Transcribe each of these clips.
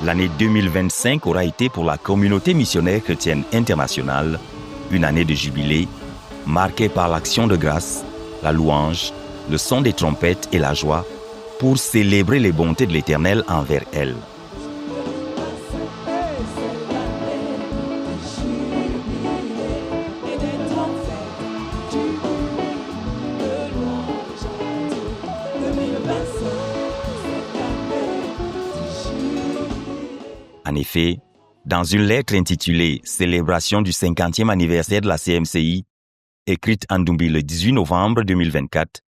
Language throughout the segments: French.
l'année 2025 aura été pour la communauté missionnaire chrétienne internationale une année de jubilé marquée par l'action de grâce, la louange, le son des trompettes et la joie pour célébrer les bontés de l'Éternel envers elle. En effet, dans une lettre intitulée « Célébration du 50e anniversaire de la CMCI », écrite en Doumbie le 18 novembre 2024,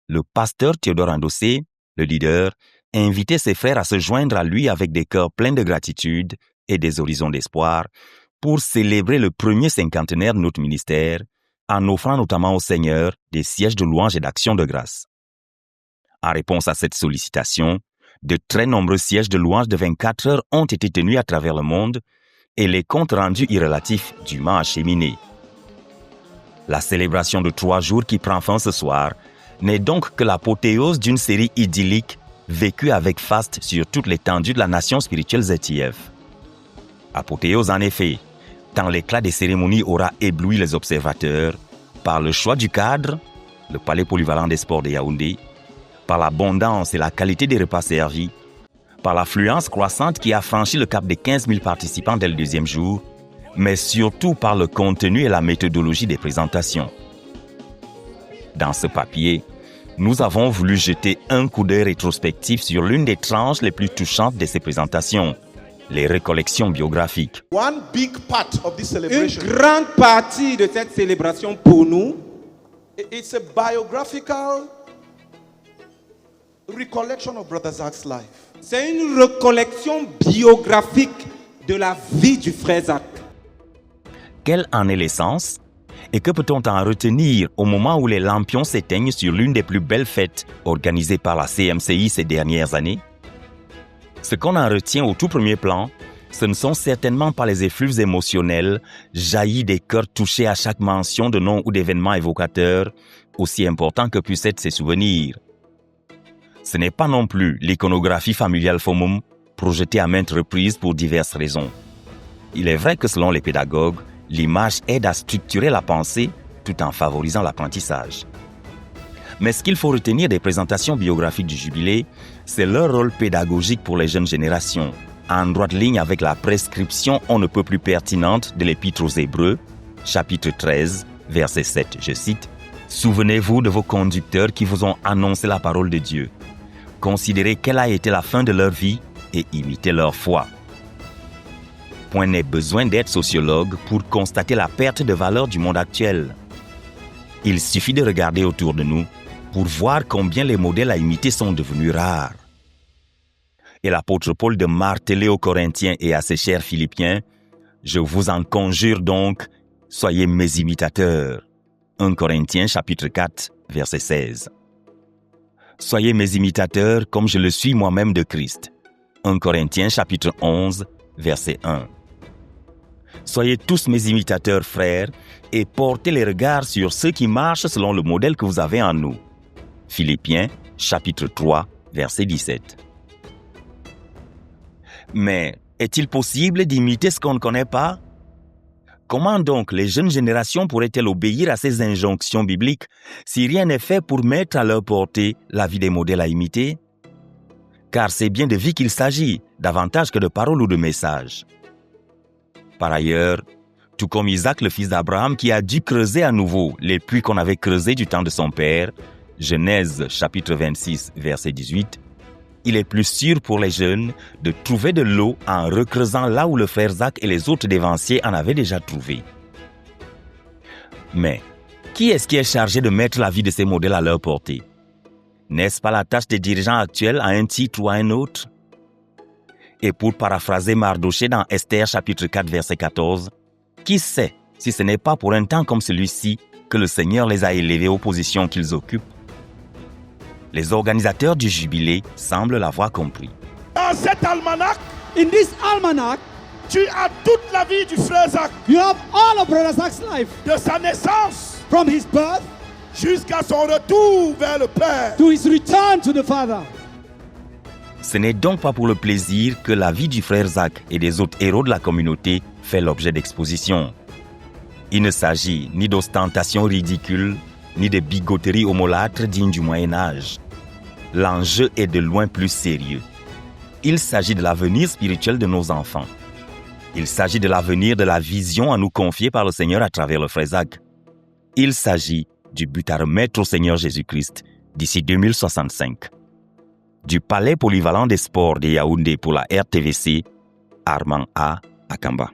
le pasteur Théodore Andossé, le leader, invitait ses frères à se joindre à lui avec des cœurs pleins de gratitude et des horizons d'espoir pour célébrer le premier cinquantenaire de notre ministère en offrant notamment au Seigneur des sièges de louange et d'action de grâce. En réponse à cette sollicitation, de très nombreux sièges de louange de 24 heures ont été tenus à travers le monde et les comptes rendus irrélatifs dûment acheminés. La célébration de 3 jours qui prend fin ce soir n'est donc que l'apothéose d'une série idyllique vécue avec faste sur toute l'étendue de la nation spirituelle ZIF. Apothéose en effet, tant l'éclat des cérémonies aura ébloui les observateurs par le choix du cadre, le palais polyvalent des sports de Yaoundé, par l'abondance et la qualité des repas servis, par l'affluence croissante qui a franchi le cap des 15 000 participants dès le 2e jour, mais surtout par le contenu et la méthodologie des présentations. Dans ce papier, nous avons voulu jeter un coup d'œil rétrospectif sur l'une des tranches les plus touchantes de ces présentations, les recollections biographiques. Une grande partie de cette célébration pour nous, it's a biographical recollection of Brother Zach's life. C'est une recollection biographique de la vie du frère Zach. Quelle en est l'essence? Et que peut-on en retenir au moment où les lampions s'éteignent sur l'une des plus belles fêtes organisées par la CMCI ces dernières années? Ce qu'on en retient au tout premier plan, ce ne sont certainement pas les effluves émotionnels jaillis des cœurs touchés à chaque mention de noms ou d'événements évocateurs, aussi importants que puissent être ces souvenirs. Ce n'est pas non plus l'iconographie familiale FOMUM, projetée à maintes reprises pour diverses raisons. Il est vrai que selon les pédagogues, l'image aide à structurer la pensée tout en favorisant l'apprentissage. Mais ce qu'il faut retenir des présentations biographiques du jubilé, c'est leur rôle pédagogique pour les jeunes générations, en droite ligne avec la prescription on ne peut plus pertinente de l'Épître aux Hébreux, chapitre 13, verset 7, je cite, « Souvenez-vous de vos conducteurs qui vous ont annoncé la parole de Dieu. Considérez quelle a été la fin de leur vie et imitez leur foi. » Point n'est besoin d'être sociologue pour constater la perte de valeur du monde actuel. Il suffit de regarder autour de nous pour voir combien les modèles à imiter sont devenus rares. Et l'apôtre Paul de marteler aux Corinthiens et à ses chers Philippiens, « Je vous en conjure donc, soyez mes imitateurs. » 1 Corinthiens chapitre 4, verset 16. Soyez mes imitateurs comme je le suis moi-même de Christ. 1 Corinthiens chapitre 11, verset 1. Soyez tous mes imitateurs, frères, et portez les regards sur ceux qui marchent selon le modèle que vous avez en nous. Philippiens chapitre 3, verset 17. Mais est-il possible d'imiter ce qu'on ne connaît pas? Comment donc les jeunes générations pourraient-elles obéir à ces injonctions bibliques si rien n'est fait pour mettre à leur portée la vie des modèles à imiter? Car c'est bien de vie qu'il s'agit, davantage que de paroles ou de messages. Par ailleurs, tout comme Isaac, le fils d'Abraham, qui a dû creuser à nouveau les puits qu'on avait creusés du temps de son père, Genèse chapitre 26, verset 18, il est plus sûr pour les jeunes de trouver de l'eau en recreusant là où le frère Zach et les autres dévanciers en avaient déjà trouvé. Mais, qui est-ce qui est chargé de mettre la vie de ces modèles à leur portée? N'est-ce pas la tâche des dirigeants actuels à un titre ou à un autre? Et pour paraphraser Mardoché dans Esther chapitre 4 verset 14, qui sait si ce n'est pas pour un temps comme celui-ci que le Seigneur les a élevés aux positions qu'ils occupent? Les organisateurs du jubilé semblent l'avoir compris. Dans cet almanach, In this almanac, tu as toute la vie du frère Zach, you have all of Brother Zach's life, de sa naissance from his birth jusqu'à son retour vers le Père. to his return to the Father. Ce n'est donc pas pour le plaisir que la vie du frère Zach et des autres héros de la communauté fait l'objet d'expositions. Il ne s'agit ni d'ostentation ridicule, ni de bigoterie homolâtre digne du Moyen-Âge. L'enjeu est de loin plus sérieux. Il s'agit de l'avenir spirituel de nos enfants. Il s'agit de l'avenir de la vision à nous confier par le Seigneur à travers le frère Zach. Il s'agit du but à remettre au Seigneur Jésus-Christ d'ici 2065. Du palais polyvalent des sports de Yaoundé pour la RTVC, Armand A. Akamba.